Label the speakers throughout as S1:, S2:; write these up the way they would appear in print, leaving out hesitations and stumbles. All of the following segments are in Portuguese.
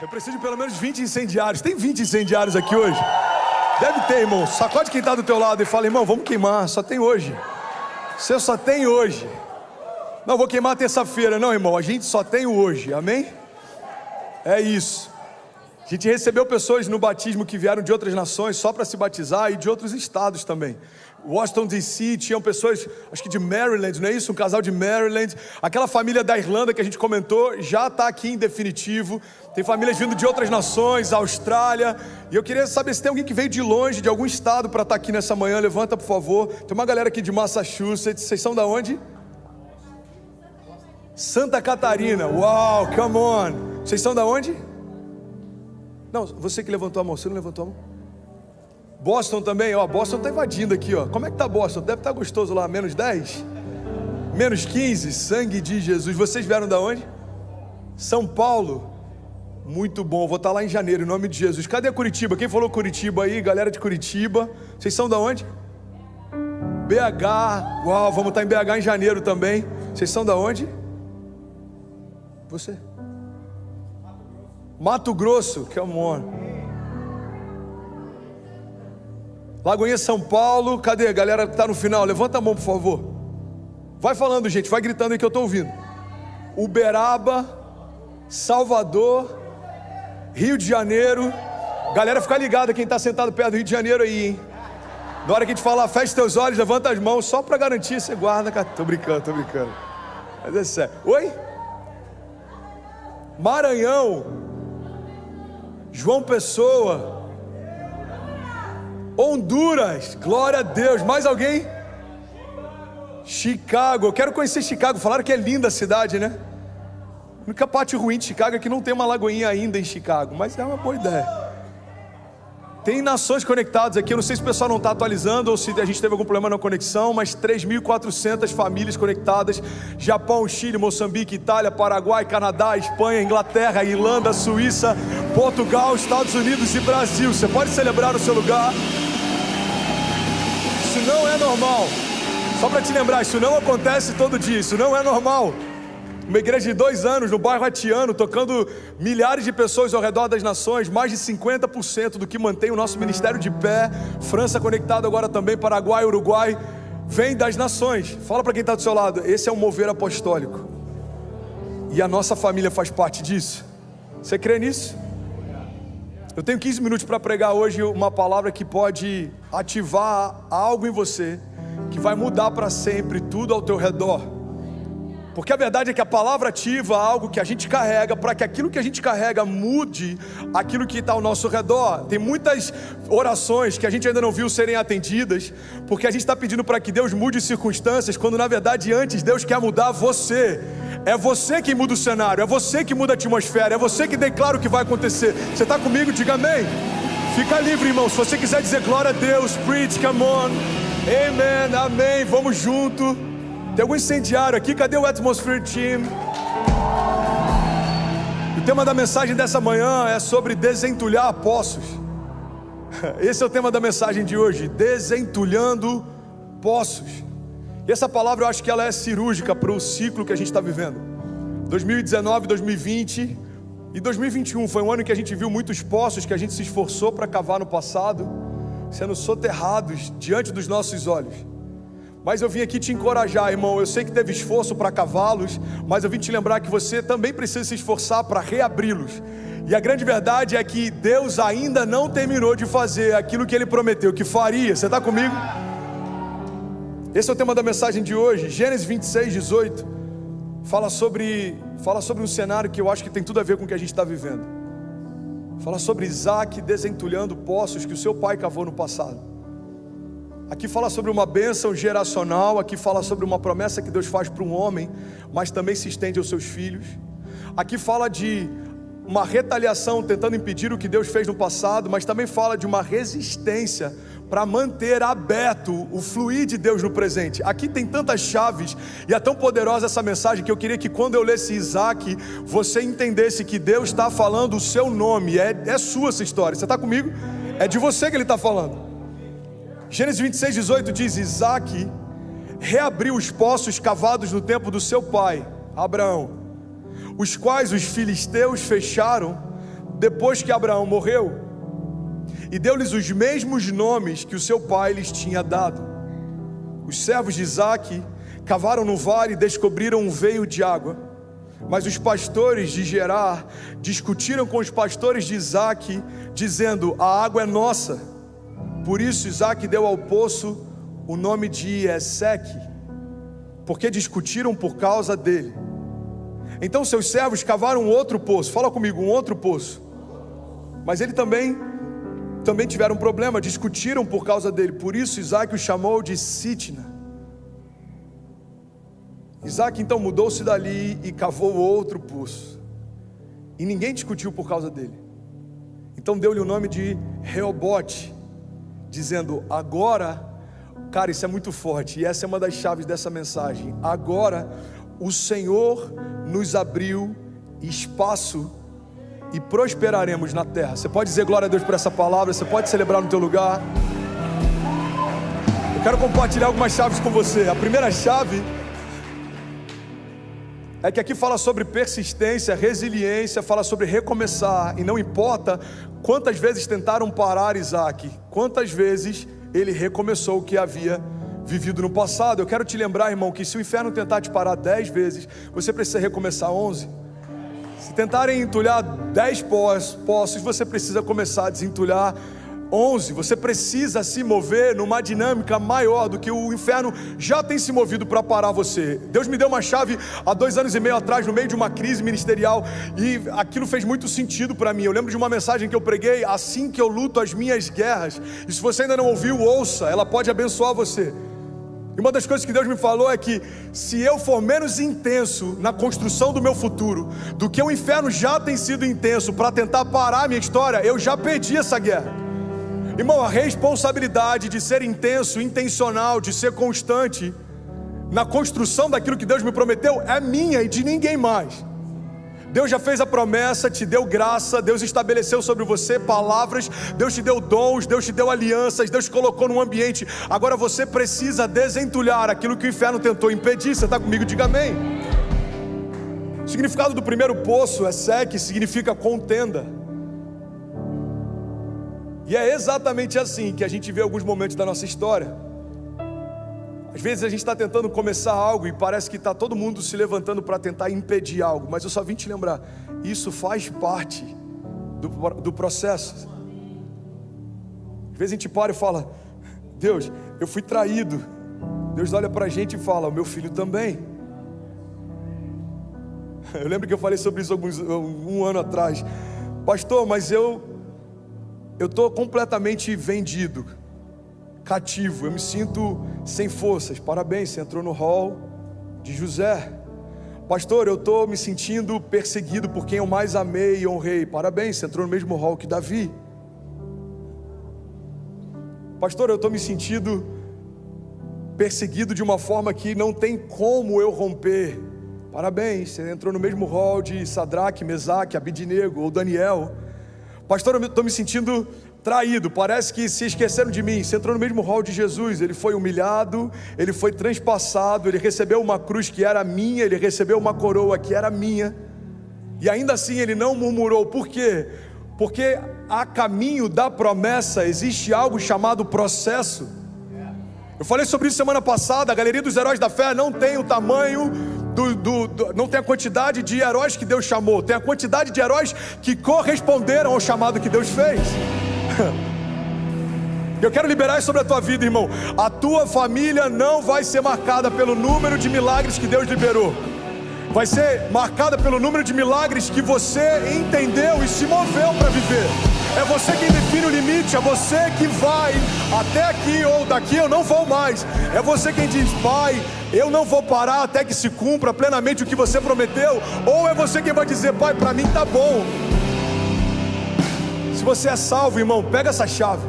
S1: Eu preciso de pelo menos 20 incendiários. Tem 20 incendiários aqui hoje? Deve ter, irmão. Sacode quem está do teu lado e fala: irmão, vamos queimar, só tem hoje. Você só tem hoje. Não, vou queimar terça-feira. Não, irmão, a gente só tem o hoje, amém? É isso. A gente recebeu pessoas no batismo que vieram de outras nações só para se batizar e de outros estados também. Washington DC, tinham pessoas, acho que de Maryland, não é isso? Um casal de Maryland. Aquela família da Irlanda que a gente comentou já está aqui em definitivo. Tem famílias vindo de outras nações, Austrália. E eu queria saber se tem alguém que veio de longe, de algum estado, para estar aqui nessa manhã. Levanta, por favor. Tem uma galera aqui de Massachusetts. Vocês são da onde? Santa Catarina. Uau, come on. Vocês são da onde? Não, você que levantou a mão. Você não levantou a mão? Boston também, ó, Boston tá invadindo aqui, ó. Como é que tá Boston? Deve estar gostoso lá, menos 10? Menos 15? Sangue de Jesus. Vocês vieram da onde? São Paulo? Muito bom, vou estar lá em janeiro, em nome de Jesus. Cadê Curitiba? Quem falou Curitiba aí? Galera de Curitiba. Vocês são da onde? BH. Uau, vamos estar em BH em janeiro também. Vocês são da onde? Você? Mato Grosso, come on. Lagoinha, São Paulo. Cadê a galera que está no final? Levanta a mão, por favor. Vai falando, gente, vai gritando aí que eu estou ouvindo. Uberaba, Salvador, Rio de Janeiro. Galera, fica ligada quem está sentado perto do Rio de Janeiro aí, hein? Na hora que a gente falar, feche teus olhos, levanta as mãos, só para garantir, você guarda, cara. Tô brincando. Mas é sério. Oi? Maranhão, João Pessoa, Honduras, glória a Deus. Mais alguém? Chicago, eu quero conhecer Chicago. Falaram que é linda a cidade, né? A única parte ruim de Chicago é que não tem uma lagoinha ainda em Chicago, mas é uma boa ideia. Tem nações conectadas aqui, eu não sei se o pessoal não está atualizando ou se a gente teve algum problema na conexão, mas 3.400 famílias conectadas. Japão, Chile, Moçambique, Itália, Paraguai, Canadá, Espanha, Inglaterra, Irlanda, Suíça, Portugal, Estados Unidos e Brasil. Você pode celebrar no seu lugar. Isso não é normal. Só para te lembrar, isso não acontece todo dia, isso não é normal. Uma igreja de 2 anos no bairro Atiano, tocando milhares de pessoas ao redor das nações, mais de 50% do que mantém o nosso ministério de pé. França conectado agora também, Paraguai, Uruguai, vem das nações. Fala para quem está do seu lado, esse é um mover apostólico. E a nossa família faz parte disso. Você crê nisso? Eu tenho 15 minutos para pregar hoje uma palavra que pode ativar algo em você, que vai mudar para sempre tudo ao teu redor. Porque a verdade é que a palavra ativa algo que a gente carrega, para que aquilo que a gente carrega mude aquilo que está ao nosso redor. Tem muitas orações que a gente ainda não viu serem atendidas, porque a gente está pedindo para que Deus mude circunstâncias, quando na verdade antes Deus quer mudar você. É você que muda o cenário, é você que muda a atmosfera, é você que declara o que vai acontecer. Você está comigo? Diga amém. Fica livre, irmão. Se você quiser dizer glória a Deus, preach, come on. Amen, amém, vamos junto. Tem algum incendiário aqui? Cadê o Atmosphere Team? O tema da mensagem dessa manhã é sobre desentulhar poços. Esse é o tema da mensagem de hoje, desentulhando poços. E essa palavra eu acho que ela é cirúrgica para o ciclo que a gente está vivendo. 2019, 2020 e 2021 foi um ano que a gente viu muitos poços que a gente se esforçou para cavar no passado, sendo soterrados diante dos nossos olhos. Mas eu vim aqui te encorajar, irmão. Eu sei que teve esforço para cavá-los, mas eu vim te lembrar que você também precisa se esforçar para reabri-los. E a grande verdade é que Deus ainda não terminou de fazer aquilo que Ele prometeu que faria. Você está comigo? Esse é o tema da mensagem de hoje. Gênesis 26, 18 fala sobre um cenário que eu acho que tem tudo a ver com o que a gente está vivendo. Fala sobre Isaac desentulhando poços que o seu pai cavou no passado. Aqui fala sobre uma bênção geracional, aqui fala sobre uma promessa que Deus faz para um homem, mas também se estende aos seus filhos. Aqui fala de uma retaliação tentando impedir o que Deus fez no passado, mas também fala de uma resistência para manter aberto o fluir de Deus no presente. Aqui tem tantas chaves e é tão poderosa essa mensagem que eu queria que quando eu lesse Isaac, você entendesse que Deus está falando o seu nome, é sua essa história. Você está comigo? É de você que Ele está falando. Gênesis 26, 18 diz: Isaac reabriu os poços cavados no tempo do seu pai, Abraão, os quais os filisteus fecharam depois que Abraão morreu, e deu-lhes os mesmos nomes que o seu pai lhes tinha dado. Os servos de Isaque cavaram no vale e descobriram um veio de água, mas os pastores de Gerar discutiram com os pastores de Isaque, dizendo: a água é nossa. Por isso Isaque deu ao poço o nome de Eseque, porque discutiram por causa dele. Então seus servos cavaram outro poço, fala comigo, um outro poço, mas ele também tiveram um problema, discutiram por causa dele. Por isso Isaque o chamou de Sitna. Isaque então mudou-se dali e cavou outro poço, e ninguém discutiu por causa dele. Então deu-lhe o nome de Reobote, dizendo: agora, cara, isso é muito forte, e essa é uma das chaves dessa mensagem. Agora o Senhor nos abriu espaço e prosperaremos na terra. Você pode dizer glória a Deus por essa palavra, você pode celebrar no teu lugar. Eu quero compartilhar algumas chaves com você. A primeira chave é que aqui fala sobre persistência, resiliência, fala sobre recomeçar, e não importa quantas vezes tentaram parar Isaque, quantas vezes ele recomeçou o que havia vivido no passado. Eu quero te lembrar, irmão, que se o inferno tentar te parar 10 vezes, você precisa recomeçar 11. Se tentarem entulhar 10 poços, você precisa começar a desentulhar 11. Você precisa se mover numa dinâmica maior do que o inferno já tem se movido para parar você. Deus me deu uma chave há 2 anos e meio atrás, no meio de uma crise ministerial, e aquilo fez muito sentido para mim. Eu lembro de uma mensagem que eu preguei: assim que eu luto as minhas guerras. E se você ainda não ouviu, ouça, ela pode abençoar você. E uma das coisas que Deus me falou é que se eu for menos intenso na construção do meu futuro do que o inferno já tem sido intenso para tentar parar a minha história, eu já perdi essa guerra. Irmão, a responsabilidade de ser intenso, intencional, de ser constante na construção daquilo que Deus me prometeu é minha e de ninguém mais. Deus já fez a promessa, te deu graça, Deus estabeleceu sobre você palavras, Deus te deu dons, Deus te deu alianças, Deus te colocou num ambiente. Agora você precisa desentulhar aquilo que o inferno tentou impedir. Você está comigo? Diga amém. O significado do primeiro poço é Eseque, significa contenda. E é exatamente assim que a gente vê alguns momentos da nossa história. Às vezes a gente está tentando começar algo e parece que está todo mundo se levantando para tentar impedir algo. Mas eu só vim te lembrar, isso faz parte do processo. Às vezes a gente para e fala: Deus, eu fui traído. Deus olha para a gente e fala: o meu filho também. Eu lembro que eu falei sobre isso um ano atrás. Pastor, mas eu estou completamente vendido, cativo, eu me sinto sem forças. Parabéns, você entrou no hall de José. Pastor, eu estou me sentindo perseguido por quem eu mais amei e honrei. Parabéns, você entrou no mesmo hall que Davi. Pastor, eu estou me sentindo perseguido de uma forma que não tem como eu romper. Parabéns, você entrou no mesmo hall de Sadraque, Mesaque, Abidnego ou Daniel. Pastor, eu estou me sentindo traído, parece que se esqueceram de mim. Você entrou no mesmo hall de Jesus. Ele foi humilhado, ele foi transpassado, ele recebeu uma cruz que era minha, ele recebeu uma coroa que era minha, e ainda assim ele não murmurou. Por quê? Porque a caminho da promessa existe algo chamado processo. Eu falei sobre isso semana passada. A galeria dos heróis da fé não tem o tamanho não tem a quantidade de heróis que Deus chamou, tem a quantidade de heróis que corresponderam ao chamado que Deus fez. Eu quero liberar isso sobre a tua vida, irmão. A tua família não vai ser marcada pelo número de milagres que Deus liberou, vai ser marcada pelo número de milagres que você entendeu e se moveu para viver. É você quem define o limite, é você que vai até aqui ou daqui eu não vou mais. É você quem diz: Pai, eu não vou parar até que se cumpra plenamente o que você prometeu. Ou é você quem vai dizer: Pai, para mim tá bom. Se você é salvo, irmão, pega essa chave.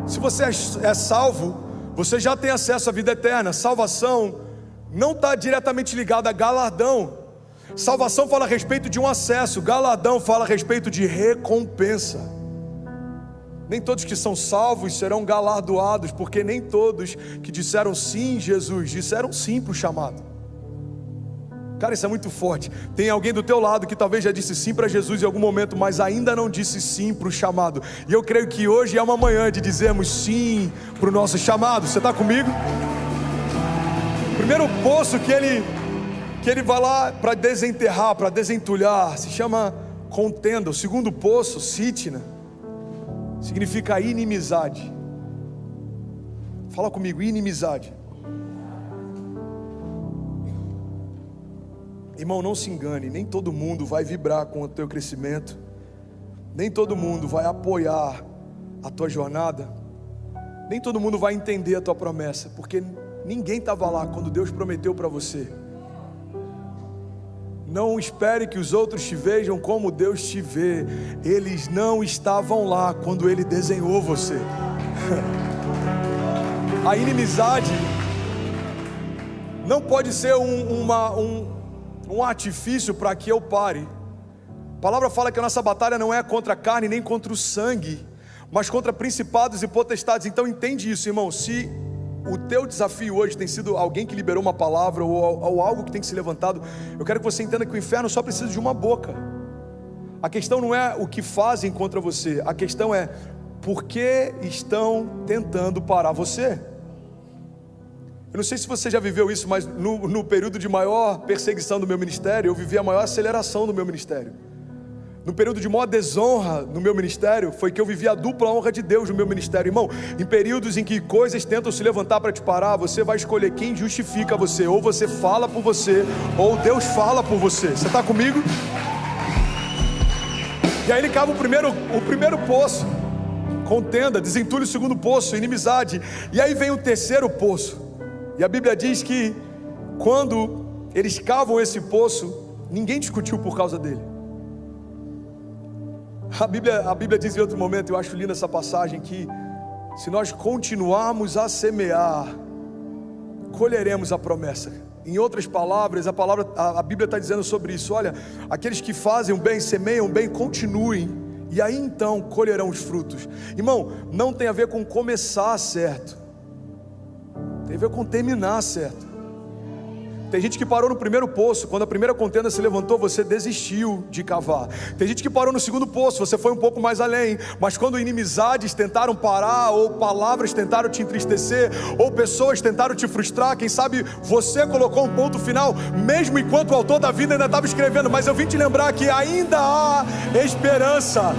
S1: Se você é salvo, você já tem acesso à vida eterna. Salvação não está diretamente ligada a galardão. Salvação fala a respeito de um acesso, galardão fala a respeito de recompensa. Nem todos que são salvos serão galardoados, porque nem todos que disseram sim, Jesus, disseram sim para o chamado. Cara, isso é muito forte. Tem alguém do teu lado que talvez já disse sim para Jesus em algum momento, mas ainda não disse sim para o chamado. E eu creio que hoje é uma manhã de dizermos sim para o nosso chamado. Você está comigo? O primeiro poço que ele vai lá para desenterrar, para desentulhar, se chama contenda. O segundo poço, sitna, significa inimizade. Fala comigo, inimizade. Irmão, não se engane, nem todo mundo vai vibrar com o teu crescimento, nem todo mundo vai apoiar a tua jornada, nem todo mundo vai entender a tua promessa, porque ninguém estava lá quando Deus prometeu para você. Não espere que os outros te vejam como Deus te vê. Eles não estavam lá quando Ele desenhou você. A inimizade não pode ser um artifício para que eu pare. A palavra fala que a nossa batalha não é contra a carne nem contra o sangue, mas contra principados e potestades. Então entende isso, irmão. Se o teu desafio hoje tem sido alguém que liberou uma palavra ou algo que tem que ser levantado, eu quero que você entenda que o inferno só precisa de uma boca. A questão não é o que fazem contra você, a questão é por que estão tentando parar você. Eu não sei se você já viveu isso, mas no período de maior perseguição do meu ministério, eu vivi a maior aceleração do meu ministério. No período de maior desonra no meu ministério, foi que eu vivi a dupla honra de Deus no meu ministério. Irmão, em períodos em que coisas tentam se levantar para te parar, você vai escolher quem justifica você. Ou você fala por você, ou Deus fala por você. Você está comigo? E aí ele cava o primeiro poço, contenda, desentulha o segundo poço, inimizade. E aí vem o terceiro poço. E a Bíblia diz que quando eles cavam esse poço, ninguém discutiu por causa dele. A Bíblia diz em outro momento, eu acho linda essa passagem, que se nós continuarmos a semear, colheremos a promessa. Em outras palavras, a Bíblia está dizendo sobre isso. Olha, aqueles que fazem o bem, semeiam o bem, continuem, e aí então colherão os frutos. Irmão, não tem a ver com começar certo, tem a ver com terminar certo. Tem gente que parou no primeiro poço, quando a primeira contenda se levantou, você desistiu de cavar. Tem gente que parou no segundo poço, você foi um pouco mais além, mas quando inimizades tentaram parar, ou palavras tentaram te entristecer, ou pessoas tentaram te frustrar, quem sabe você colocou um ponto final, mesmo enquanto o autor da vida ainda estava escrevendo. Mas eu vim te lembrar que ainda há esperança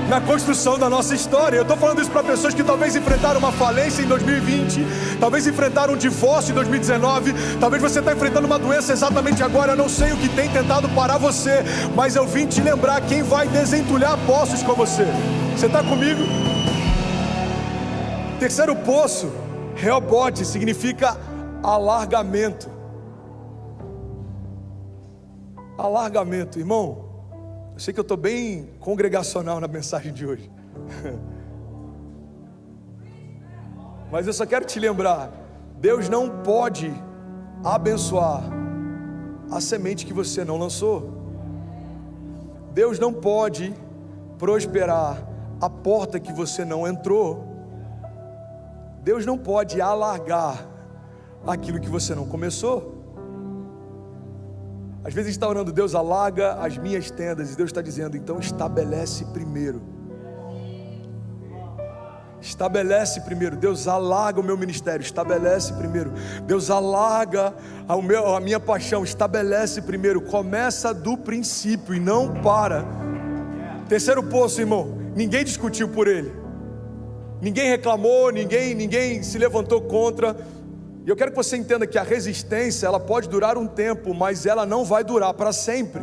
S1: na construção da nossa história. Eu estou falando isso para pessoas que talvez enfrentaram uma falência em 2020, talvez enfrentaram um divórcio em 2019, talvez você está enfrentando uma doença exatamente agora. Eu não sei o que tem tentado parar você, mas eu vim te lembrar quem vai desentulhar poços com você. Você está comigo? Terceiro poço, Rehobote, significa alargamento. Alargamento, irmão. Eu sei que eu estou bem congregacional na mensagem de hoje, mas eu só quero te lembrar, Deus não pode abençoar a semente que você não lançou. Deus não pode prosperar a porta que você não entrou. Deus não pode alargar aquilo que você não começou. Às vezes a gente está orando, Deus alarga as minhas tendas, e Deus está dizendo, então estabelece primeiro. Estabelece primeiro. Deus alarga o meu ministério, estabelece primeiro. Deus alarga a minha paixão, estabelece primeiro. Começa do princípio e não para. Terceiro poço, irmão, ninguém discutiu por ele, ninguém reclamou, ninguém se levantou contra. E eu quero que você entenda que a resistência, ela pode durar um tempo, mas ela não vai durar para sempre.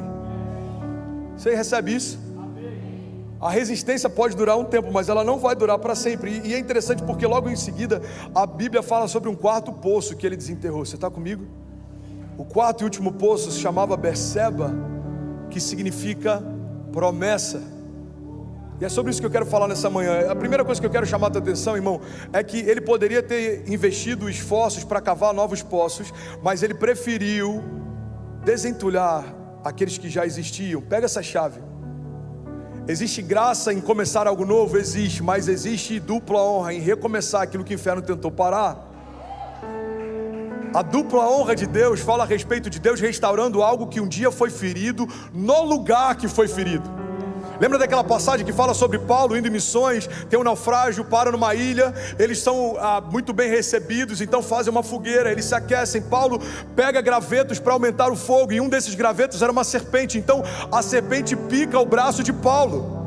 S1: Você recebe isso? A resistência pode durar um tempo, mas ela não vai durar para sempre. E é interessante porque logo em seguida a Bíblia fala sobre um quarto poço que ele desenterrou. Você está comigo? O quarto e último poço se chamava Berseba, que significa promessa. E é sobre isso que eu quero falar nessa manhã. A primeira coisa que eu quero chamar a tua atenção, irmão, é que ele poderia ter investido esforços para cavar novos poços, mas ele preferiu desentulhar aqueles que já existiam. Pega essa chave. Existe graça em começar algo novo? Existe, mas existe dupla honra em recomeçar aquilo que o inferno tentou parar. A dupla honra de Deus fala a respeito de Deus restaurando algo que um dia foi ferido no lugar que foi ferido. Lembra daquela passagem que fala sobre Paulo indo em missões, tem um naufrágio, para numa ilha, eles são muito bem recebidos, então fazem uma fogueira, eles se aquecem. Paulo pega gravetos para aumentar o fogo, e um desses gravetos era uma serpente, então a serpente pica o braço de Paulo.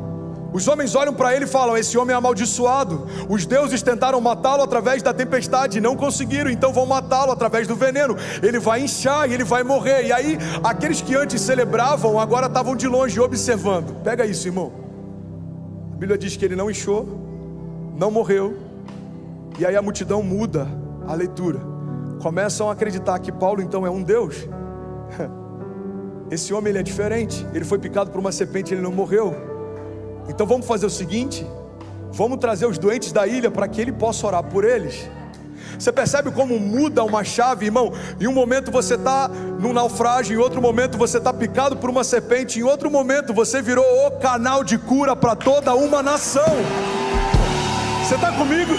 S1: Os homens olham para ele e falam: esse homem é amaldiçoado. Os deuses tentaram matá-lo através da tempestade e não conseguiram, então vão matá-lo através do veneno. Ele vai inchar e ele vai morrer. E aí aqueles que antes celebravam agora estavam de longe observando. Pega isso, irmão. A Bíblia diz que ele não inchou, não morreu. E aí a multidão muda a leitura, começam a acreditar que Paulo então é um deus. Esse homem ele é diferente, ele foi picado por uma serpente, ele não morreu. Então vamos fazer o seguinte: vamos trazer os doentes da ilha para que ele possa orar por eles. Você percebe como muda uma chave, irmão? Em um momento você está num naufrágio, em outro momento você está picado por uma serpente, em outro momento você virou o canal de cura para toda uma nação. Você está comigo?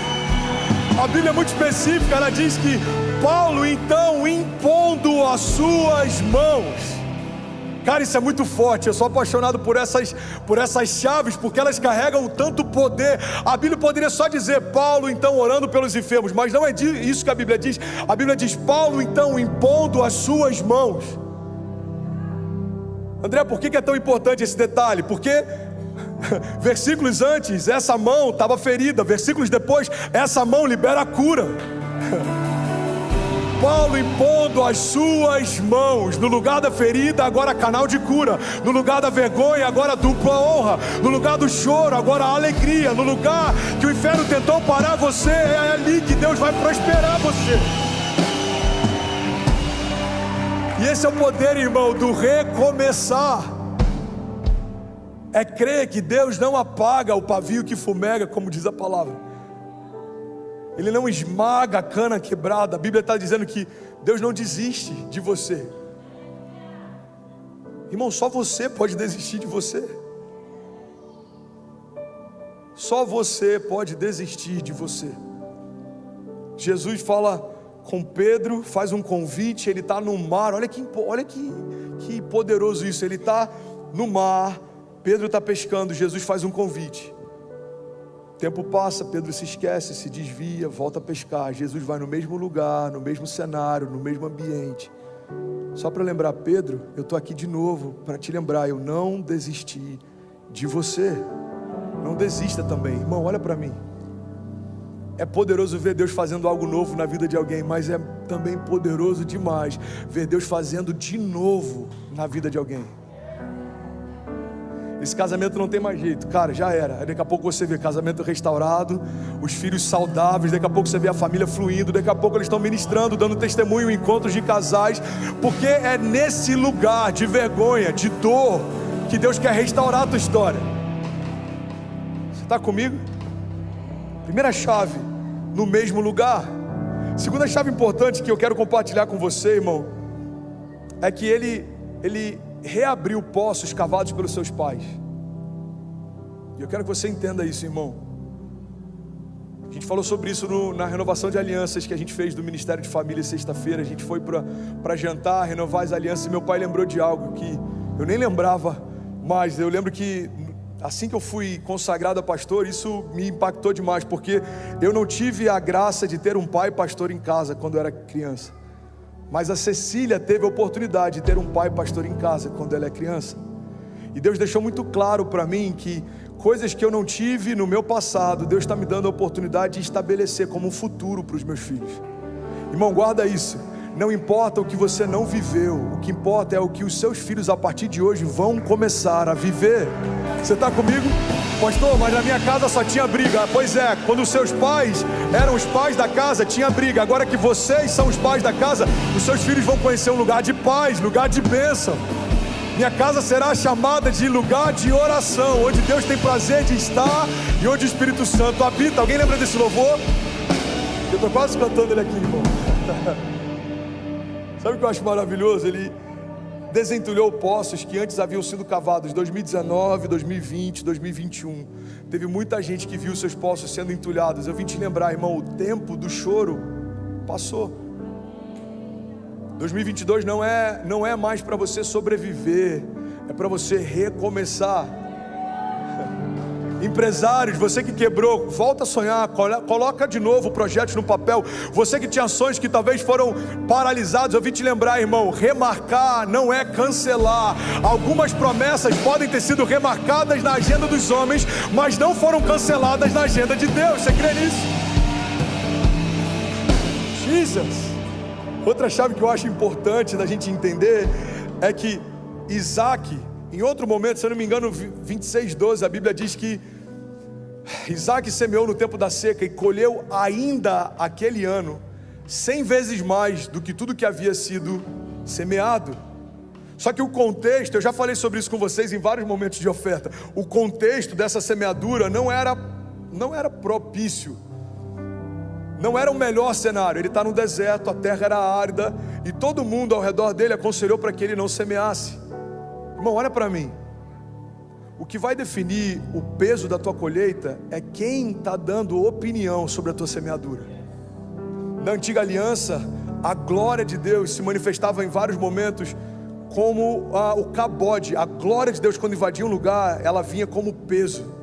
S1: A Bíblia é muito específica, ela diz que Paulo então impondo as suas mãos. Cara, isso é muito forte. Eu sou apaixonado por essas chaves, porque elas carregam tanto poder. A Bíblia poderia só dizer Paulo então orando pelos enfermos, mas não é isso que a Bíblia diz. A Bíblia diz Paulo então impondo as suas mãos. André, por que é tão importante esse detalhe? Porque versículos antes essa mão estava ferida, versículos depois essa mão libera a cura. Paulo impondo as suas mãos, no lugar da ferida, agora canal de cura, no lugar da vergonha, agora dupla honra, no lugar do choro, agora alegria, no lugar que o inferno tentou parar você, é ali que Deus vai prosperar você. E esse é o poder, irmão, do recomeçar. É crer que Deus não apaga o pavio que fumega, como diz a palavra. Ele não esmaga a cana quebrada. A Bíblia está dizendo que Deus não desiste de você. Irmão, só você pode desistir de você. Só você pode desistir de você. Jesus fala com Pedro, faz um convite, ele está no mar. Olha que poderoso isso. Ele está no mar, Pedro está pescando, Jesus faz um convite. O tempo passa, Pedro se esquece, se desvia, volta a pescar. Jesus vai no mesmo lugar, no mesmo cenário, no mesmo ambiente. Só para lembrar, Pedro, eu estou aqui de novo para te lembrar, eu não desisti de você. Não desista também, irmão, olha para mim. É poderoso ver Deus fazendo algo novo na vida de alguém, mas é também poderoso demais ver Deus fazendo de novo na vida de alguém. Esse casamento não tem mais jeito, cara, já era. Aí daqui a pouco você vê casamento restaurado, os filhos saudáveis, daqui a pouco você vê a família fluindo, daqui a pouco eles estão ministrando, dando testemunho em encontros de casais, porque é nesse lugar de vergonha, de dor, que Deus quer restaurar a tua história. Você está comigo? Primeira chave, no mesmo lugar. Segunda chave importante que eu quero compartilhar com você, irmão, é que ele reabriu poços cavados pelos seus pais. E eu quero que você entenda isso, irmão. A gente falou sobre isso na renovação de alianças que a gente fez do Ministério de Família sexta-feira. A gente foi para jantar, renovar as alianças, e meu pai lembrou de algo que eu nem lembrava, mas eu lembro que assim que eu fui consagrado a pastor, isso me impactou demais, porque eu não tive a graça de ter um pai pastor em casa quando eu era criança. Mas a Cecília teve a oportunidade de ter um pai pastor em casa quando ela é criança. E Deus deixou muito claro para mim que coisas que eu não tive no meu passado, Deus está me dando a oportunidade de estabelecer como um futuro para os meus filhos. Irmão, guarda isso. Não importa o que você não viveu, o que importa é o que os seus filhos a partir de hoje vão começar a viver. Você está comigo? Pastor, mas na minha casa só tinha briga. Pois é, quando os seus pais eram os pais da casa, tinha briga. Agora que vocês são os pais da casa, os seus filhos vão conhecer um lugar de paz, lugar de bênção. Minha casa será chamada de lugar de oração, onde Deus tem prazer de estar e onde o Espírito Santo habita. Alguém lembra desse louvor? Eu estou quase cantando ele aqui, irmão. Sabe o que eu acho maravilhoso? Ele desentulhou poços que antes haviam sido cavados, 2019, 2020, 2021. Teve muita gente que viu seus poços sendo entulhados. Eu vim te lembrar, irmão, o tempo do choro passou. 2022 não é mais para você sobreviver, é para você recomeçar. Empresários, você que quebrou, volta a sonhar, coloca de novo o projeto no papel. Você que tinha sonhos que talvez foram paralisados, eu vim te lembrar, irmão, remarcar não é cancelar. Algumas promessas podem ter sido remarcadas na agenda dos homens, mas não foram canceladas na agenda de Deus. Você crê nisso? Jesus. Outra chave que eu acho importante da gente entender é que Isaac, em outro momento, se eu não me engano, 26:12, a Bíblia diz que Isaac semeou no tempo da seca e colheu ainda aquele ano 100 vezes mais do que tudo que havia sido semeado. Só que o contexto, eu já falei sobre isso com vocês em vários momentos de oferta, o contexto dessa semeadura não era propício, não era o melhor cenário. Ele está no deserto, a terra era árida e todo mundo ao redor dele aconselhou para que ele não semeasse. Irmão, olha para mim. O que vai definir o peso da tua colheita é quem está dando opinião sobre a tua semeadura. Na antiga aliança, a glória de Deus se manifestava em vários momentos como o cabode. A glória de Deus, quando invadia um lugar, ela vinha como peso.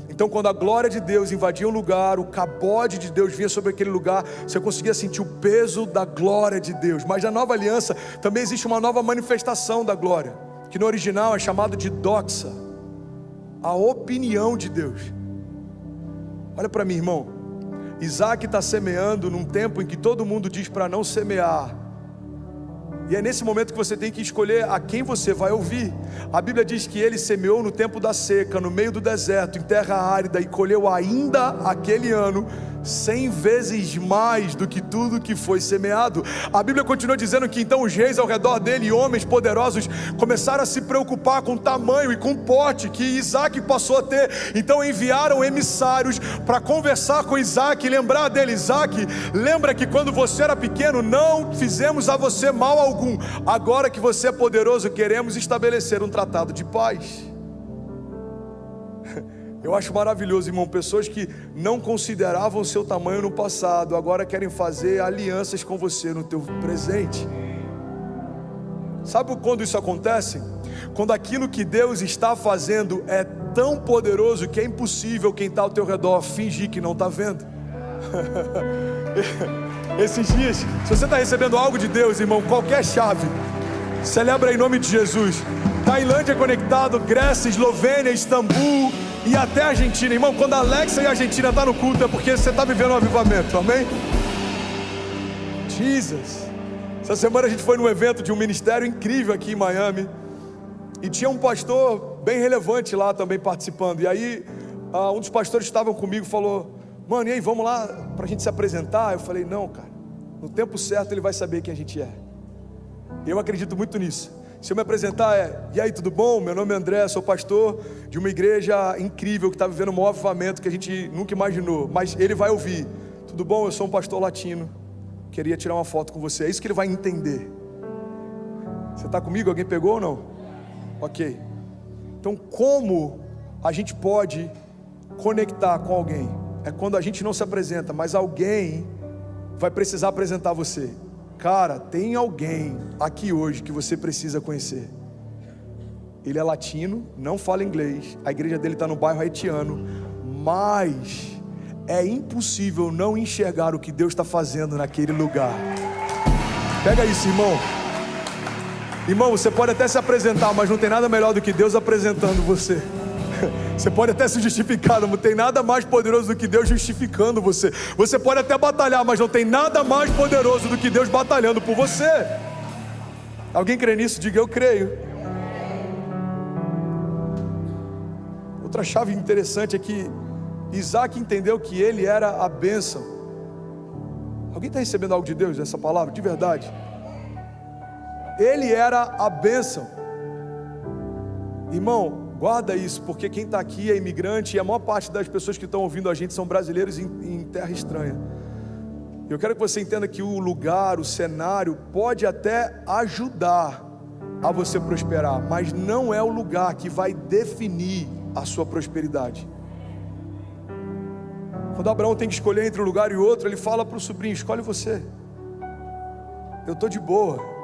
S1: Então, quando a glória de Deus invadia um lugar, o cabode de Deus vinha sobre aquele lugar, você conseguia sentir o peso da glória de Deus. Mas na nova aliança também existe uma nova manifestação da glória, que no original é chamado de doxa, a opinião de Deus. Olha para mim, irmão. Isaac está semeando num tempo em que todo mundo diz para não semear. E é nesse momento que você tem que escolher a quem você vai ouvir. A Bíblia diz que ele semeou no tempo da seca, no meio do deserto, em terra árida, e colheu ainda aquele ano 100 vezes mais do que tudo que foi semeado. A Bíblia continua dizendo que então os reis ao redor dele, homens poderosos, começaram a se preocupar com o tamanho e com o porte que Isaac passou a ter. Então enviaram emissários para conversar com Isaac e lembrar dele: Isaac, lembra que quando você era pequeno não fizemos a você mal algum. Agora que você é poderoso, queremos estabelecer um tratado de paz. Eu acho maravilhoso, irmão, pessoas que não consideravam o seu tamanho no passado, agora querem fazer alianças com você no teu presente. Sabe quando isso acontece? Quando aquilo que Deus está fazendo é tão poderoso que é impossível quem está ao teu redor fingir que não está vendo. Esses dias, se você está recebendo algo de Deus, irmão, qualquer chave, celebra em nome de Jesus. Tailândia conectado, Grécia, Eslovênia, Istambul e até a Argentina. Irmão, quando a Alexa e a Argentina estão no culto é porque você está vivendo um avivamento, amém? Jesus. Essa semana a gente foi num evento de um ministério incrível aqui em Miami, e tinha um pastor bem relevante lá também participando. E aí um dos pastores que estavam comigo falou: mano, e aí, vamos lá para a gente se apresentar? Eu falei: não, cara, no tempo certo ele vai saber quem a gente é. Eu acredito muito nisso. Se eu me apresentar e aí, tudo bom? Meu nome é André, sou pastor de uma igreja incrível que está vivendo um maior avivamento que a gente nunca imaginou. Mas ele vai ouvir: tudo bom? Eu sou um pastor latino, queria tirar uma foto com você. É isso que ele vai entender. Você está comigo? Alguém pegou ou não? Ok. Então, como a gente pode conectar com alguém? É quando a gente não se apresenta, mas alguém vai precisar apresentar você. Cara, tem alguém aqui hoje que você precisa conhecer. Ele é latino, não fala inglês, a igreja dele está no bairro haitiano, mas é impossível não enxergar o que Deus está fazendo naquele lugar. Pega isso, irmão. Irmão, você pode até se apresentar, mas não tem nada melhor do que Deus apresentando você. Você pode até se justificar, não tem nada mais poderoso do que Deus justificando você. Você pode até batalhar, mas não tem nada mais poderoso do que Deus batalhando por você. Alguém crê nisso? Diga: eu creio. Outra chave interessante é que Isaac entendeu que ele era a bênção. Alguém está recebendo algo de Deus nessa palavra? De verdade. Ele era a bênção. Irmão, guarda isso, porque quem está aqui é imigrante e a maior parte das pessoas que estão ouvindo a gente são brasileiros em terra estranha. Eu quero que você entenda que o lugar, o cenário pode até ajudar a você prosperar, mas não é o lugar que vai definir a sua prosperidade. Quando Abraão tem que escolher entre um lugar e outro, ele fala para o sobrinho: escolhe você, eu estou de boa.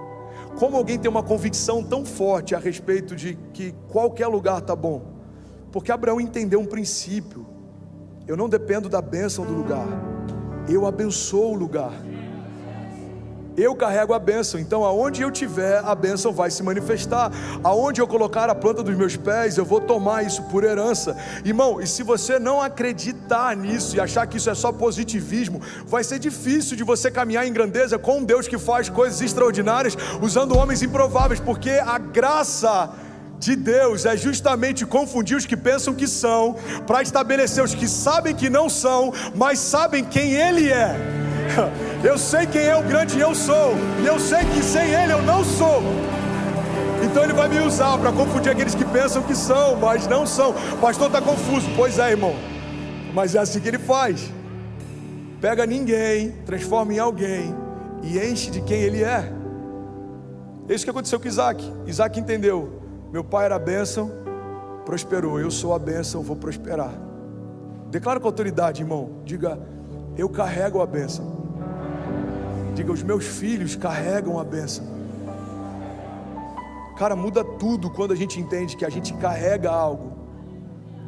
S1: Como alguém tem uma convicção tão forte a respeito de que qualquer lugar está bom? Porque Abraão entendeu um princípio: eu não dependo da bênção do lugar, eu abençoo o lugar. Eu carrego a bênção, então aonde eu tiver, a bênção vai se manifestar. Aonde eu colocar a planta dos meus pés, eu vou tomar isso por herança. Irmão, e se você não acreditar nisso e achar que isso é só positivismo, vai ser difícil de você caminhar em grandeza com um Deus que faz coisas extraordinárias usando homens improváveis, porque a graça de Deus é justamente confundir os que pensam que são, para estabelecer os que sabem que não são, mas sabem quem Ele é. Eu sei quem é o grande eu sou, e eu sei que sem Ele eu não sou. Então Ele vai me usar para confundir aqueles que pensam que são, mas não são. O pastor está confuso. Pois é, irmão, mas é assim que Ele faz. Pega ninguém, transforma em alguém e enche de quem Ele é. É isso que aconteceu com Isaac. Isaac entendeu: meu pai era a bênção, prosperou. Eu sou a bênção, vou prosperar. Declara com autoridade, irmão. Diga: eu carrego a bênção. Diga: os meus filhos carregam a bênção. Cara, muda tudo quando a gente entende que a gente carrega algo.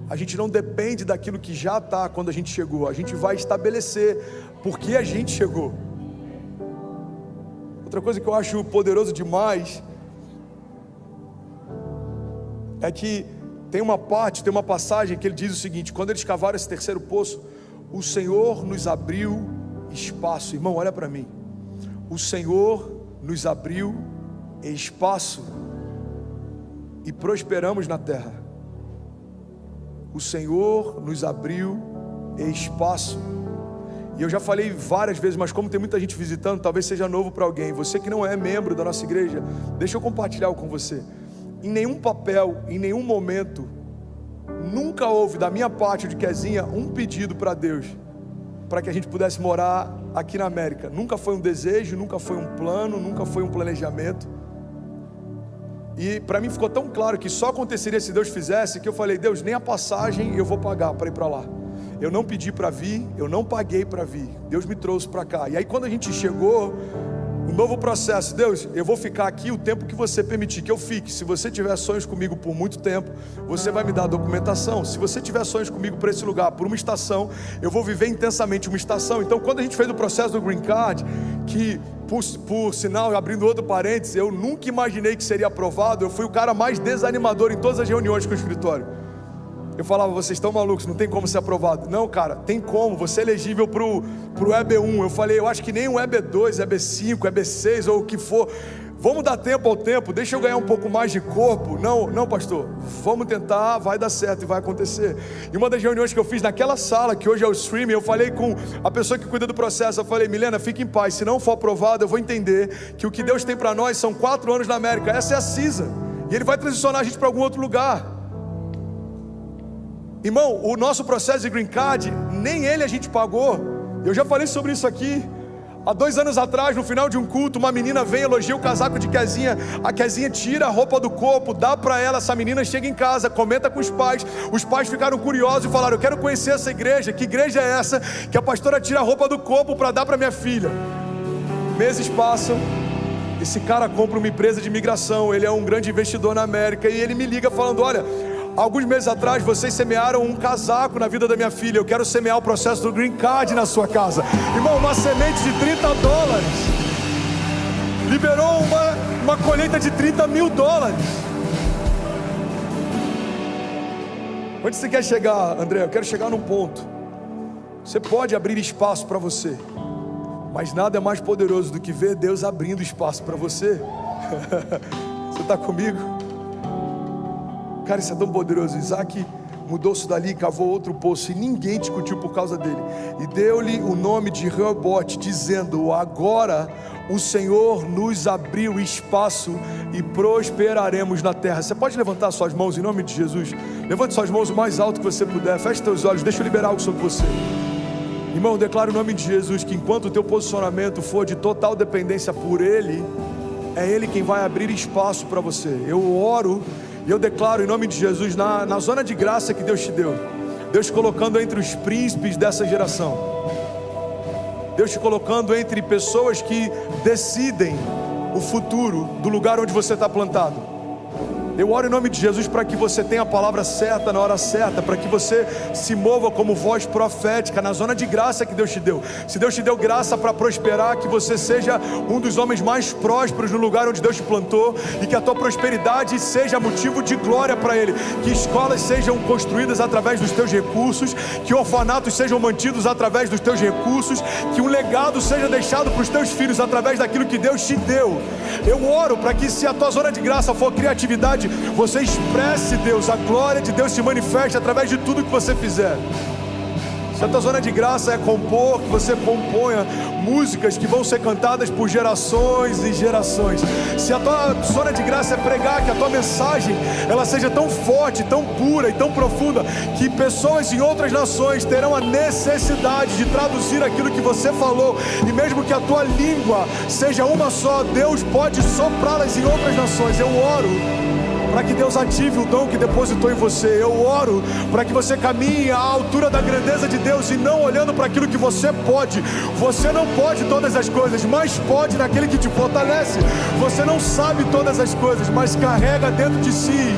S1: A gente não depende daquilo que já está quando a gente chegou. A gente vai estabelecer porque a gente chegou. Outra coisa que eu acho poderoso demais é que tem uma passagem que ele diz o seguinte: quando eles cavaram esse terceiro poço, o Senhor nos abriu espaço. Irmão, olha para mim. O Senhor nos abriu espaço e prosperamos na terra. O Senhor nos abriu espaço. E eu já falei várias vezes, mas como tem muita gente visitando, talvez seja novo para alguém. Você que não é membro da nossa igreja, deixa eu compartilhar algo com você. Em nenhum papel, em nenhum momento, nunca houve da minha parte, de Kezinha, um pedido para Deus para que a gente pudesse morar aqui na América. Nunca foi um desejo, nunca foi um plano, nunca foi um planejamento. E para mim ficou tão claro que só aconteceria se Deus fizesse, que eu falei: Deus, nem a passagem eu vou pagar para ir para lá. Eu não pedi para vir, eu não paguei para vir. Deus me trouxe para cá. E aí quando a gente chegou, um novo processo: Deus, eu vou ficar aqui o tempo que você permitir que eu fique. Se você tiver sonhos comigo por muito tempo, você vai me dar a documentação. Se você tiver sonhos comigo por esse lugar, por uma estação, eu vou viver intensamente uma estação. Então quando a gente fez o processo do Green Card, que por sinal, abrindo outro parênteses, eu nunca imaginei que seria aprovado. Eu fui o cara mais desanimador em todas as reuniões com o escritório. Eu falava: vocês estão malucos, não tem como ser aprovado. Não, cara, tem como, você é elegível pro EB1. Eu falei: eu acho que nem o EB2, EB5, EB6 ou o que for. Vamos dar tempo ao tempo, deixa eu ganhar um pouco mais de corpo. Não, pastor, vamos tentar, vai dar certo e vai acontecer. E uma das reuniões que eu fiz naquela sala, que hoje é o streaming, eu falei com a pessoa que cuida do processo. Eu falei: Milena, fique em paz, se não for aprovado, eu vou entender que o que Deus tem para nós são 4 anos na América. Essa é a CISA, e Ele vai transicionar a gente para algum outro lugar. Irmão, o nosso processo de Green Card, nem ele a gente pagou. Eu já falei sobre isso aqui. Há 2 anos atrás, no final de um culto, uma menina vem, elogia o casaco de Kezinha. A Kezinha tira a roupa do corpo, dá para ela. Essa menina chega em casa, comenta com os pais. Os pais ficaram curiosos e falaram: eu quero conhecer essa igreja. Que igreja é essa que a pastora tira a roupa do corpo para dar para minha filha? Meses passam, esse cara compra uma empresa de imigração. Ele é um grande investidor na América. E ele me liga falando: olha, alguns meses atrás vocês semearam um casaco na vida da minha filha. Eu quero semear o processo do Green Card na sua casa. Irmão, uma semente de $30 liberou uma colheita de $30 mil. Onde você quer chegar, André? Eu quero chegar num ponto. Você pode abrir espaço para você, mas nada é mais poderoso do que ver Deus abrindo espaço para você. Você está comigo? Cara, isso é tão poderoso. Isaac mudou-se dali, cavou outro poço e ninguém discutiu por causa dele. E deu-lhe o nome de Reobote, dizendo: agora o Senhor nos abriu espaço e prosperaremos na terra. Você pode levantar suas mãos em nome de Jesus? Levante suas mãos o mais alto que você puder. Feche seus olhos, deixa eu liberar algo sobre você. Irmão, eu declaro em nome de Jesus que enquanto o teu posicionamento for de total dependência por Ele, é Ele quem vai abrir espaço para você. Eu oro e eu declaro em nome de Jesus, na zona de graça que Deus te deu, Deus te colocando entre os príncipes dessa geração, Deus te colocando entre pessoas que decidem o futuro do lugar onde você está plantado. Eu oro em nome de Jesus para que você tenha a palavra certa na hora certa, para que você se mova como voz profética na zona de graça que Deus te deu. Se Deus te deu graça para prosperar, que você seja um dos homens mais prósperos no lugar onde Deus te plantou, e que a tua prosperidade seja motivo de glória para Ele. Que escolas sejam construídas através dos teus recursos, que orfanatos sejam mantidos através dos teus recursos, que um legado seja deixado para os teus filhos através daquilo que Deus te deu. Eu oro para que, se a tua zona de graça for criatividade, você expresse Deus, a glória de Deus se manifeste através de tudo que você fizer. Se a tua zona de graça é compor, que você componha músicas que vão ser cantadas por gerações e gerações. Se a tua zona de graça é pregar, que a tua mensagem ela seja tão forte, tão pura e tão profunda, que pessoas em outras nações terão a necessidade de traduzir aquilo que você falou. E mesmo que a tua língua seja uma só, Deus pode soprá-las em outras nações. Eu oro para que Deus ative o dom que depositou em você. Eu oro para que você caminhe à altura da grandeza de Deus e não olhando para aquilo que você pode. Você não pode todas as coisas, mas pode naquele que te fortalece. Você não sabe todas as coisas, mas carrega dentro de si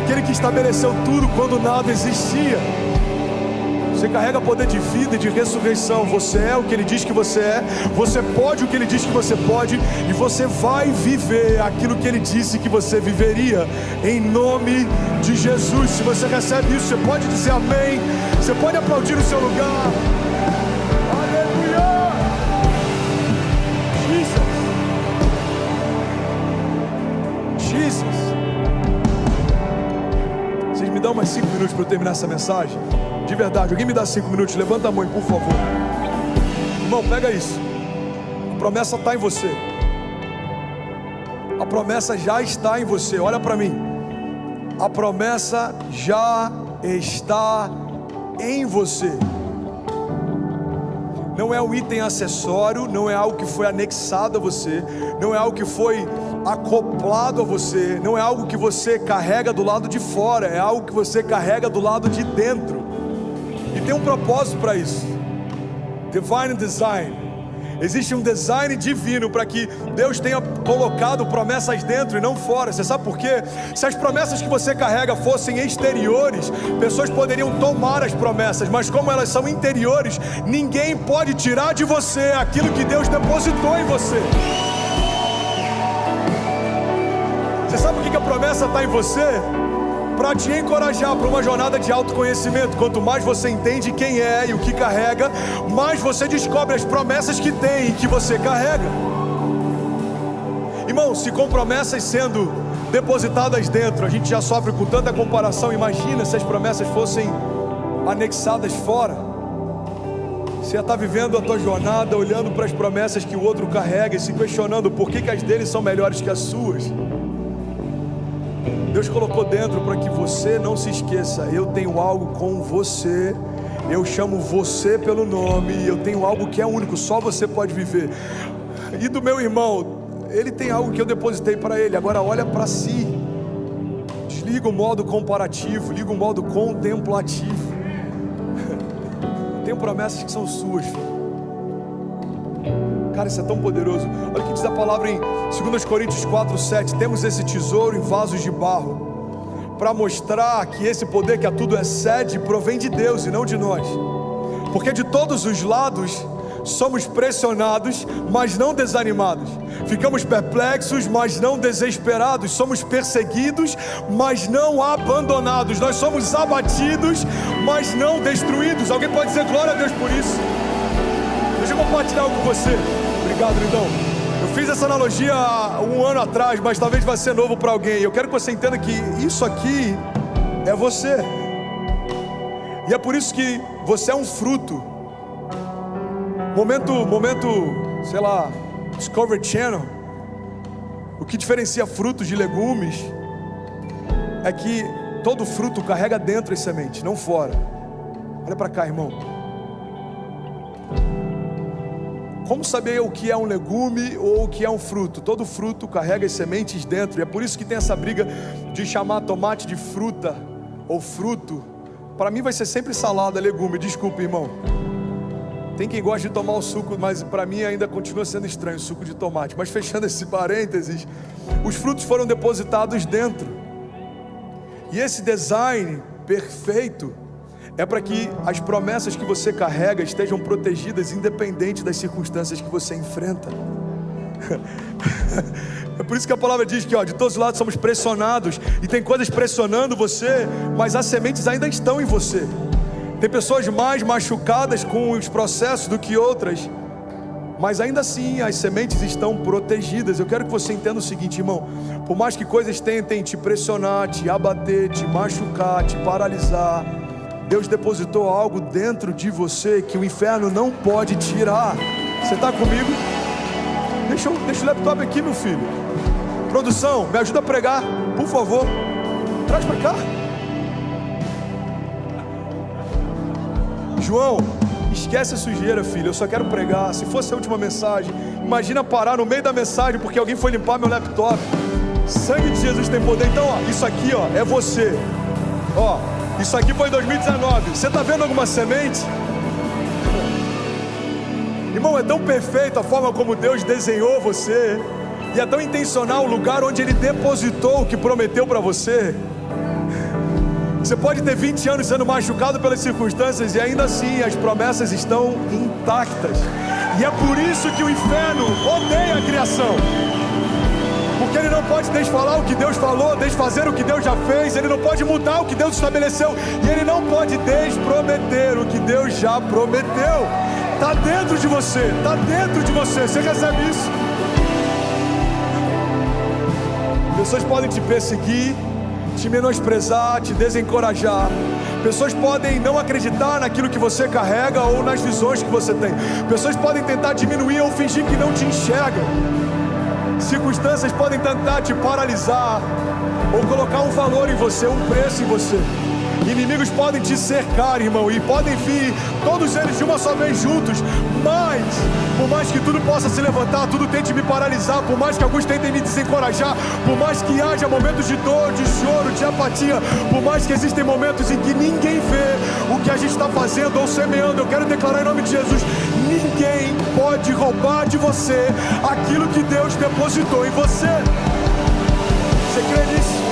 S1: aquele que estabeleceu tudo quando nada existia. Você carrega poder de vida e de ressurreição. Você é o que Ele diz que você é. Você pode o que Ele diz que você pode. E você vai viver aquilo que Ele disse que você viveria. Em nome de Jesus. Se você recebe isso, você pode dizer amém. Você pode aplaudir no seu lugar. Aleluia! Jesus. Vocês me dão mais 5 minutos para eu terminar essa mensagem? De verdade, alguém me dá 5 minutos? Levanta a mão, por favor. Irmão, pega isso. A promessa está em você. A promessa já está em você. Olha para mim. A promessa já está em você. Não é um item acessório, não é algo que foi anexado a você, não é algo que foi acoplado a você, não é algo que você carrega do lado de fora, é algo que você carrega do lado de dentro. E tem um propósito para isso. Divine design. Existe um design divino para que Deus tenha colocado promessas dentro e não fora. Você sabe por quê? Se as promessas que você carrega fossem exteriores, pessoas poderiam tomar as promessas, mas como elas são interiores, ninguém pode tirar de você aquilo que Deus depositou em você. Você sabe por que a promessa está em você? Para te encorajar para uma jornada de autoconhecimento. Quanto mais você entende quem é e o que carrega, mais você descobre as promessas que tem e que você carrega. Irmão, se com promessas sendo depositadas dentro, a gente já sofre com tanta comparação. Imagina se as promessas fossem anexadas fora. Você já está vivendo a tua jornada olhando para as promessas que o outro carrega e se questionando por que as deles são melhores que as suas. Deus colocou dentro para que você não se esqueça: eu tenho algo com você, eu chamo você pelo nome, eu tenho algo que é único, só você pode viver. E do meu irmão, ele tem algo que eu depositei para ele. Agora olha para si, desliga o modo comparativo, liga o modo contemplativo. Tenho promessas que são suas, filho. Cara, isso é tão poderoso. Olha o que diz a palavra em 2 Coríntios 4:7. Temos esse tesouro em vasos de barro, para mostrar que esse poder que a tudo excede provém de Deus e não de nós. Porque de todos os lados somos pressionados, mas não desanimados. Ficamos perplexos, mas não desesperados. Somos perseguidos, mas não abandonados. Nós somos abatidos, mas não destruídos. Alguém pode dizer glória a Deus por isso? Deixa eu compartilhar algo com você. Obrigado, lindão. Eu fiz essa analogia há 1 ano atrás, mas talvez vai ser novo para alguém. Eu quero que você entenda que isso aqui é você. E é por isso que você é um fruto. Momento, sei lá, Discovery Channel. O que diferencia frutos de legumes é que todo fruto carrega dentro as sementes, não fora. Olha para cá, irmão. Como saber o que é um legume ou o que é um fruto? Todo fruto carrega as sementes dentro. E é por isso que tem essa briga de chamar tomate de fruta ou fruto. Para mim vai ser sempre salada, legume. Desculpe, irmão. Tem quem gosta de tomar o suco, mas para mim ainda continua sendo estranho o suco de tomate. Mas fechando esse parênteses, os frutos foram depositados dentro. E esse design perfeito é para que as promessas que você carrega estejam protegidas, independente das circunstâncias que você enfrenta. É por isso que a palavra diz que de todos os lados somos pressionados, e tem coisas pressionando você, mas as sementes ainda estão em você. Tem pessoas mais machucadas com os processos do que outras, mas ainda assim as sementes estão protegidas. Eu quero que você entenda o seguinte, irmão: por mais que coisas tentem te pressionar, te abater, te machucar, te paralisar, Deus depositou algo dentro de você que o inferno não pode tirar. Você está comigo? Deixa o laptop aqui, meu filho. Produção, me ajuda a pregar, por favor. Traz para cá. João, esquece a sujeira, filho. Eu só quero pregar. Se fosse a última mensagem, imagina parar no meio da mensagem porque alguém foi limpar meu laptop. Sangue de Jesus tem poder. Então, isso aqui, é você. Isso aqui foi em 2019. Você está vendo alguma semente? Irmão, é tão perfeito a forma como Deus desenhou você, e é tão intencional o lugar onde Ele depositou o que prometeu para você. Você pode ter 20 anos sendo machucado pelas circunstâncias, e ainda assim as promessas estão intactas. E é por isso que o inferno odeia a criação, porque ele não pode desfalar o que Deus falou, desfazer o que Deus já fez. Ele não pode mudar o que Deus estabeleceu, e ele não pode desprometer o que Deus já prometeu. Está dentro de você, está dentro de você. Você recebe isso? Pessoas podem te perseguir, te menosprezar, te desencorajar. Pessoas podem não acreditar naquilo que você carrega ou nas visões que você tem. Pessoas podem tentar diminuir ou fingir que não te enxergam. Circunstâncias podem tentar te paralisar ou colocar um valor em você, um preço em você. Inimigos podem te cercar, irmão, e podem vir todos eles de uma só vez juntos. Mas, por mais que tudo possa se levantar, tudo tente me paralisar, por mais que alguns tentem me desencorajar, por mais que haja momentos de dor, de choro, de apatia, por mais que existem momentos em que ninguém vê o que a gente está fazendo ou semeando, eu quero declarar em nome de Jesus: ninguém pode roubar de você aquilo que Deus depositou em você. Você crê nisso?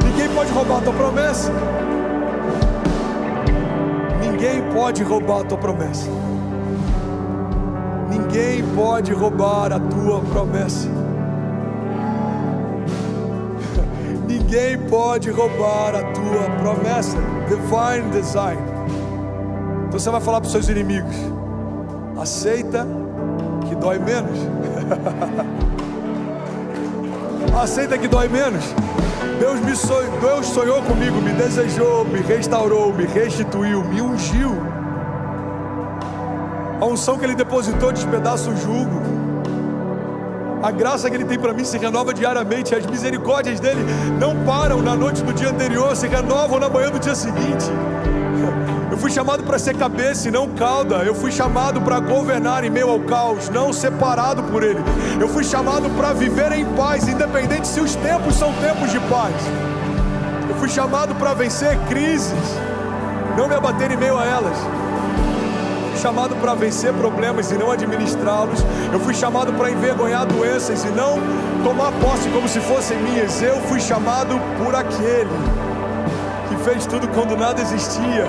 S1: Ninguém pode roubar a tua promessa. Ninguém pode roubar a tua promessa. Ninguém pode roubar a tua promessa. Ninguém pode roubar a tua promessa. Divine design. Então você vai falar para os seus inimigos: aceita que dói menos. Aceita que dói menos. Deus sonhou comigo, me desejou, me restaurou, me restituiu, me ungiu. A unção que Ele depositou despedaça o jugo. A graça que Ele tem para mim se renova diariamente. As misericórdias dEle não param na noite do dia anterior, se renovam na manhã do dia seguinte. Eu fui chamado para ser cabeça e não cauda. Eu fui chamado para governar em meio ao caos, não separado por Ele. Eu fui chamado para viver em paz, independente se os tempos são tempos de paz. Eu fui chamado para vencer crises, não me abater em meio a elas. Eu fui chamado para vencer problemas e não administrá-los. Eu fui chamado para envergonhar doenças e não tomar posse como se fossem minhas. Eu fui chamado por aquele que fez tudo quando nada existia.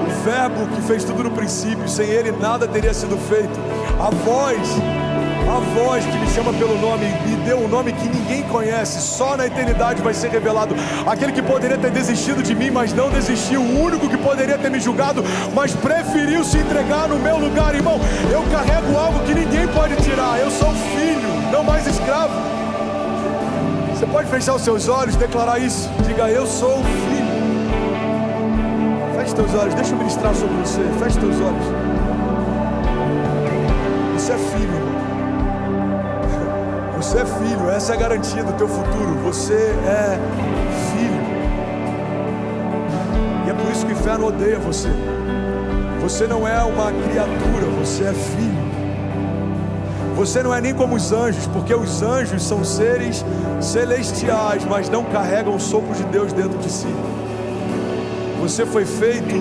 S1: O Verbo que fez tudo no princípio, sem Ele nada teria sido feito. A voz que me chama pelo nome, me deu um nome que ninguém conhece, só na eternidade vai ser revelado. Aquele que poderia ter desistido de mim, mas não desistiu. O único que poderia ter me julgado, mas preferiu se entregar no meu lugar. Irmão, eu carrego algo que ninguém pode tirar. Eu sou filho, não mais escravo. Você pode fechar os seus olhos, declarar isso. Diga: eu sou filho. Feche teus olhos, deixa eu ministrar sobre você. Feche teus olhos. Você é filho, irmão. Você é filho, essa é a garantia do teu futuro. Você é filho. E é por isso que o inferno odeia você. Você não é uma criatura, você é filho. Você não é nem como os anjos, porque os anjos são seres celestiais, mas não carregam o sopro de Deus dentro de si. Você foi feito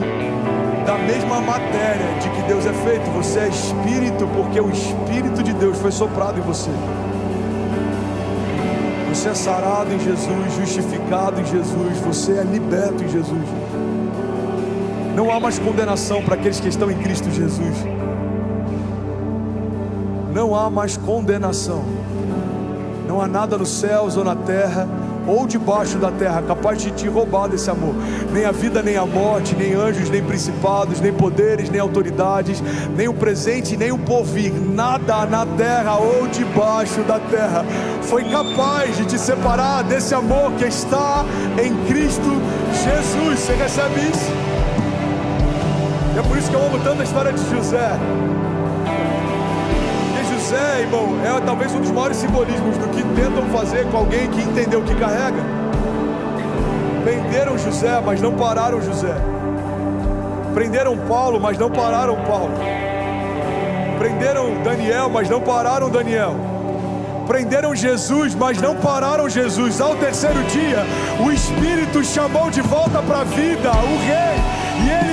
S1: da mesma matéria de que Deus é feito. Você é espírito porque o Espírito de Deus foi soprado em você. Você é sarado em Jesus, justificado em Jesus, você é liberto em Jesus. Não há mais condenação para aqueles que estão em Cristo Jesus. Não há mais condenação. Não há nada nos céus ou na terra ou debaixo da terra capaz de te roubar desse amor. Nem a vida, nem a morte, nem anjos, nem principados, nem poderes, nem autoridades, nem o presente, nem o porvir. Nada na terra ou debaixo da terra foi capaz de te separar desse amor que está em Cristo Jesus. Você recebe isso? E é por isso que eu amo tanto a história de José. José, irmão, é talvez um dos maiores simbolismos do que tentam fazer com alguém que entendeu o que carrega. Prenderam José, mas não pararam José. Prenderam Paulo, mas não pararam Paulo. Prenderam Daniel, mas não pararam Daniel. Prenderam Jesus, mas não pararam Jesus. Ao terceiro dia, o Espírito chamou de volta para a vida o rei, e ele